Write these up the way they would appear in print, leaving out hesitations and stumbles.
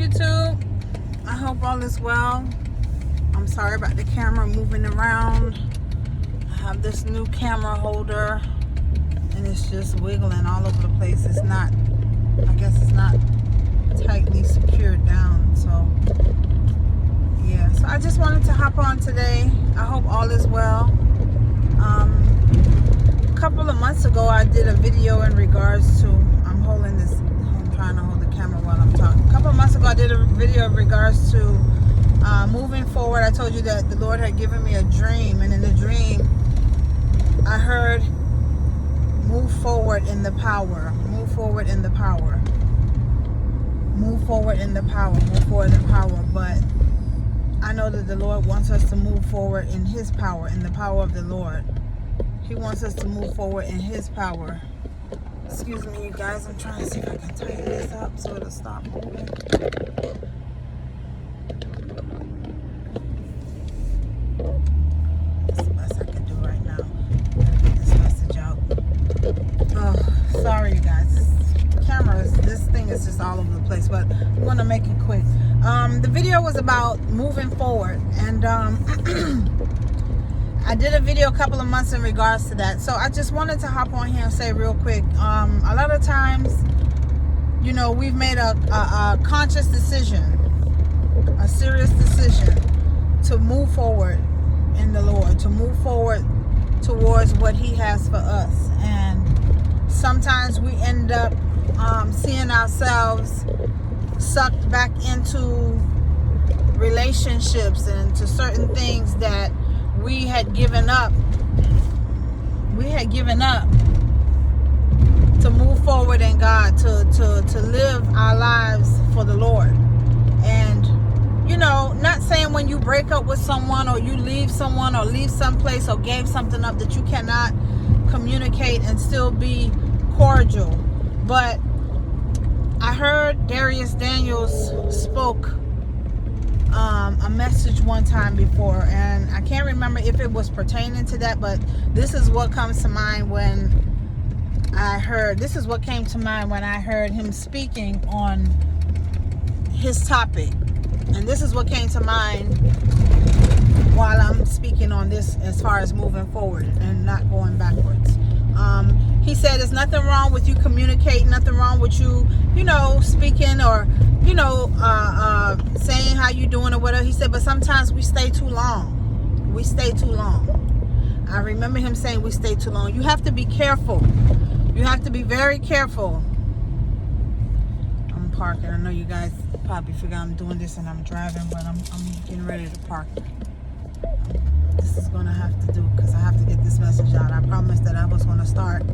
YouTube? I hope all is well. I'm sorry about the camera moving around. I have this new camera holder and it's just wiggling all over the place. It's not, I guess it's not tightly secured down. So yeah, so I just wanted to hop on today. I hope all is well. A couple of months ago I did a video in regards to, I'm trying to hold the camera while I'm talking. A couple of months ago I did a video in regards to moving forward. I told you that the Lord had given me a dream, and in the dream I heard move forward in the power, move forward in the power, move forward in the power, move forward in the power. But I know that the Lord wants us to move forward in His power, in the power of the Lord. He wants us to move forward in His power. Excuse me, you guys. I'm trying to see if I can tighten this up so it'll stop moving. That's the best I can do right now. Gotta get this message out. Oh, sorry, you guys. This thing is just all over the place, but I'm gonna make it quick. The video was about moving forward, and I did a video a couple of months in regards to that. So I just wanted to hop on here and say real quick, a lot of times, you know, we've made a conscious decision, a serious decision to move forward in the Lord, to move forward towards what He has for us. And sometimes we end up seeing ourselves sucked back into relationships and to certain things that we had given up. We had given up to move forward in God, to live our lives for the Lord. And you know, not saying when you break up with someone or you leave someone or leave someplace or gave something up that you cannot communicate and still be cordial. But I heard Darius Daniels spoke a message one time before, and I can't remember if it was pertaining to that, but this is what comes to mind when this is what came to mind when I heard him speaking on his topic. And this is what came to mind while I'm speaking on this as far as moving forward and not going backwards. He said there's nothing wrong with you communicating, nothing wrong with you, you know, speaking or, you know, saying how you doing or whatever. He said, but sometimes we stay too long. We stay too long. I remember him saying we stay too long. You have to be careful. You have to be very careful. I'm parking. I know you guys probably figure I'm doing this and I'm driving, but I'm getting ready to park. This is going to have to do because I have to get this message out. I promised that I was going to start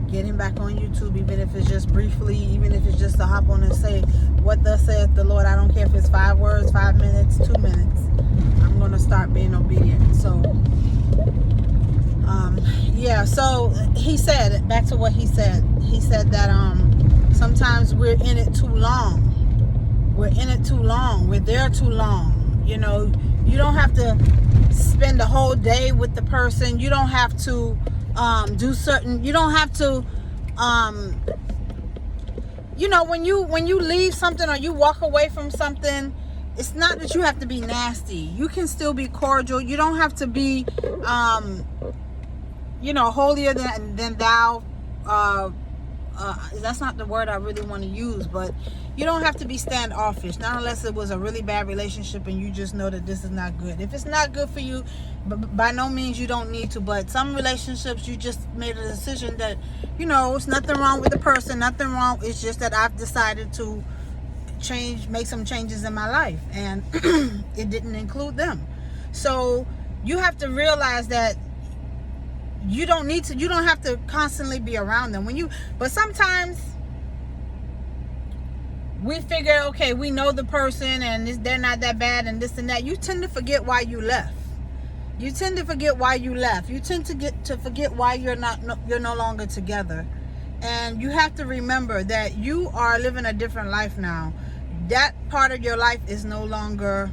getting back on YouTube, even if it's just briefly, even if it's just to hop on and say, what thus saith the Lord. I don't care if it's 5 words, 5 minutes, 2 minutes. I'm going to start being obedient. So, yeah, so he said, back to what he said. He said that sometimes we're in it too long. We're in it too long. We're there too long. You know, you don't have to spend the whole day with the person. You don't have to you don't have to you know, when you leave something or you walk away from something, it's not that you have to be nasty. You can still be cordial. You don't have to be you know, holier than thou. That's not the word I really want to use, but you don't have to be standoffish, not unless it was a really bad relationship and you just know that this is not good. If it's not good for you, by no means you don't need to. But some relationships, you just made a decision that, you know, it's nothing wrong with the person, nothing wrong. It's just that I've decided to make some changes in my life, and it didn't include them. So you have to realize that you don't have to constantly be around them. But sometimes we figure, okay, we know the person and they're not that bad and this and that. You tend to forget why you left. You tend to forget why you left. You tend to forget why you're no longer together. And you have to remember that you are living a different life now. That part of your life is no longer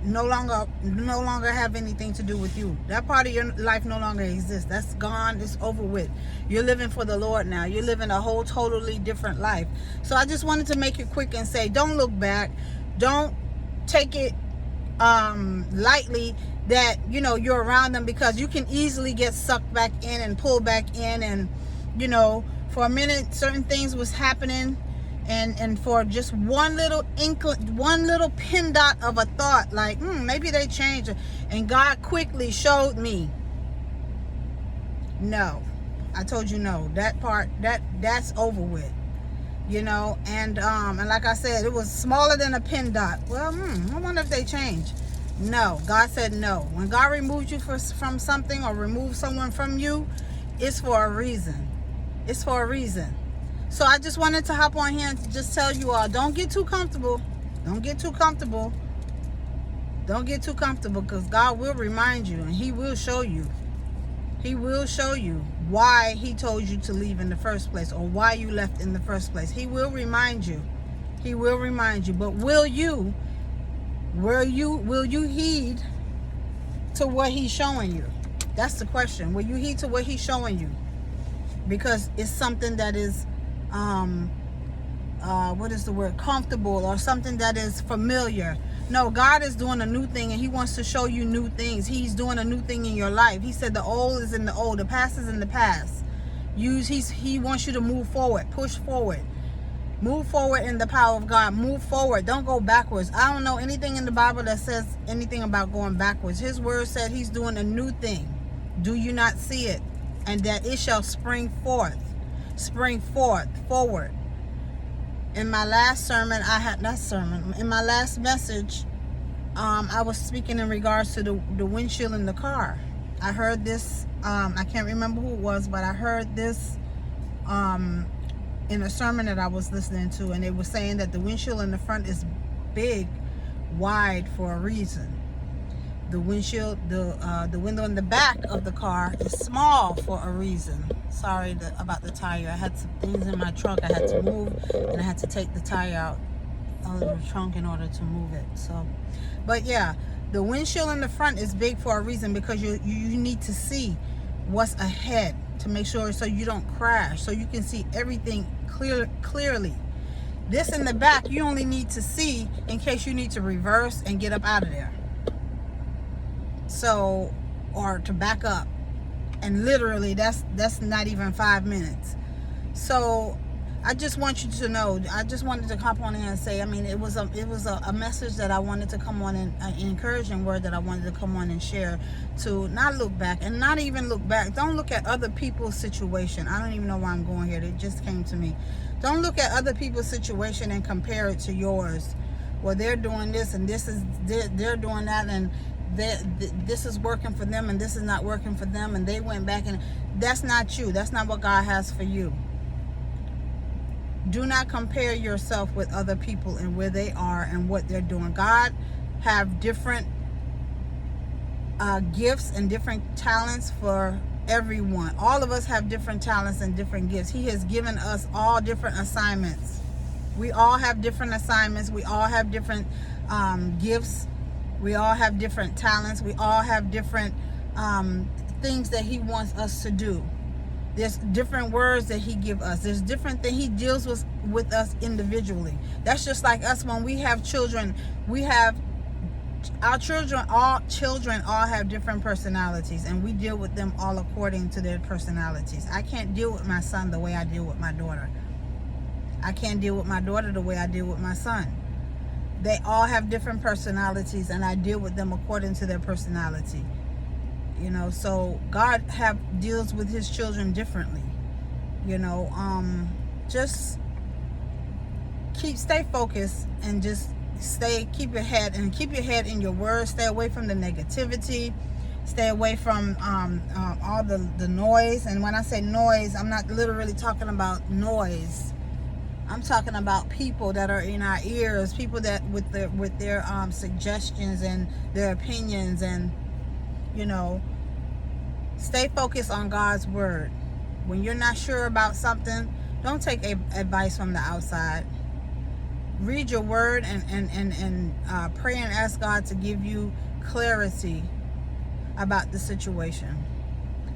no longer have anything to do with you. That part of your life no longer exists. That's gone. It's over with. You're living for the Lord now. You're living a whole totally different life. So I just wanted to make it quick and say, don't look back. Don't take it lightly that you're around them, because you can easily get sucked back in and pulled back in. And for a minute certain things was happening, and for just one little pin dot of a thought, like maybe they changed, and God quickly showed me, no, I told you no, that part, that's over with. And like I said, it was smaller than a pin dot. Well, I wonder if they changed. No, God said no. When God removes you from something, or removes someone from you, it's for a reason. It's for a reason. So I just wanted to hop on here and just tell you all, don't get too comfortable. Don't get too comfortable. Don't get too comfortable, because God will remind you, and He will show you. He will show you why He told you to leave in the first place, or why you left in the first place. He will remind you. He will remind you. But will you heed to what He's showing you? That's the question. Will you heed to what He's showing you? Because it's something that is what is the word, comfortable, or something that is familiar. No, God is doing a new thing, and He wants to show you new things. He's doing a new thing in your life. He said the old is in the old, the past is in the past. He wants you to move forward, push forward. Move forward in the power of God. Move forward. Don't go backwards. I don't know anything in the Bible that says anything about going backwards. His word said He's doing a new thing. Do you not see it? And that it shall spring forth forward. In my last sermon, in my last message, I was speaking in regards to the windshield in the car. I heard this, I can't remember who it was, but I heard this in a sermon that I was listening to, and they were saying that the windshield in the front is big, wide, for a reason. The windshield, the window in the back of the car is small for a reason. Sorry about the tire. I had some things in my trunk I had to move, and I had to take the tire out of the trunk in order to move it. So, but yeah, the windshield in the front is big for a reason, because you need to see what's ahead to make sure, so you don't crash, so you can see everything clearly. This in the back, you only need to see in case you need to reverse and get up out of there. So, or to back up, and literally that's not even 5 minutes. So I just want you to know, I just wanted to come on here and say, I mean, it was a message that I wanted to come on, and an encouraging word that I wanted to come on and share, to not look back, and not even look back. Don't look at other people's situation. I don't even know why I'm going here. It just came to me. Don't look at other people's situation and compare it to yours. Well, they're doing this, and they're doing that, and this is working for them, and this is not working for them, and they went back, and that's not you. That's not what God has for you. Do not compare yourself with other people and where they are and what they're doing. God have different gifts and different talents for everyone. All of us have different talents and different gifts. He has given us all different assignments. We all have different assignments. We all have different gifts. We all have different talents. We all have different things that He wants us to do. There's different words that He gives us. There's different things He deals with us individually. That's just like us when we have children. We have our children. All children all have different personalities, and we deal with them all according to their personalities. I can't deal with my son the way I deal with my daughter. I can't deal with my daughter the way I deal with my son. They all have different personalities, and I deal with them according to their personality. So God deals with His children differently. Just stay focused, and just keep your head in your words. Stay away from the negativity. Stay away from all the noise. And when I say noise, I'm not literally talking about noise. I'm talking about people that are in our ears, people that with their suggestions and their opinions, and stay focused on God's word. When you're not sure about something, don't take advice from the outside. read your word and pray and ask God to give you clarity about the situation.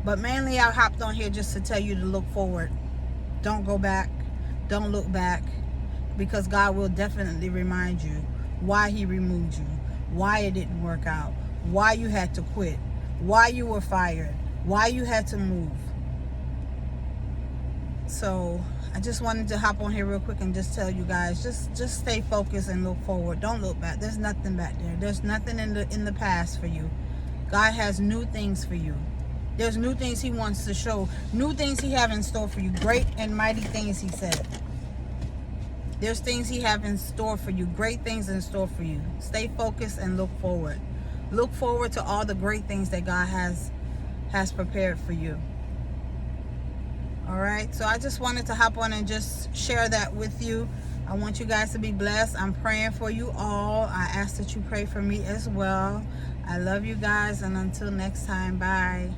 But mainly I hopped on here just to tell you to look forward. Don't go back. Don't look back, because God will definitely remind you why he removed you, why it didn't work out, why you had to quit, why you were fired, why you had to move. So I just wanted to hop on here real quick and just tell you guys, just stay focused and look forward. Don't look back. There's nothing back there. There's nothing in the past for you. God has new things for you. There's new things he wants to show, new things he have in store for you, great and mighty things, he said. There's things he have in store for you, great things in store for you. Stay focused and look forward. Look forward to all the great things that God has prepared for you. All right, so I just wanted to hop on and just share that with you. I want you guys to be blessed. I'm praying for you all. I ask that you pray for me as well. I love you guys, and until next time, bye.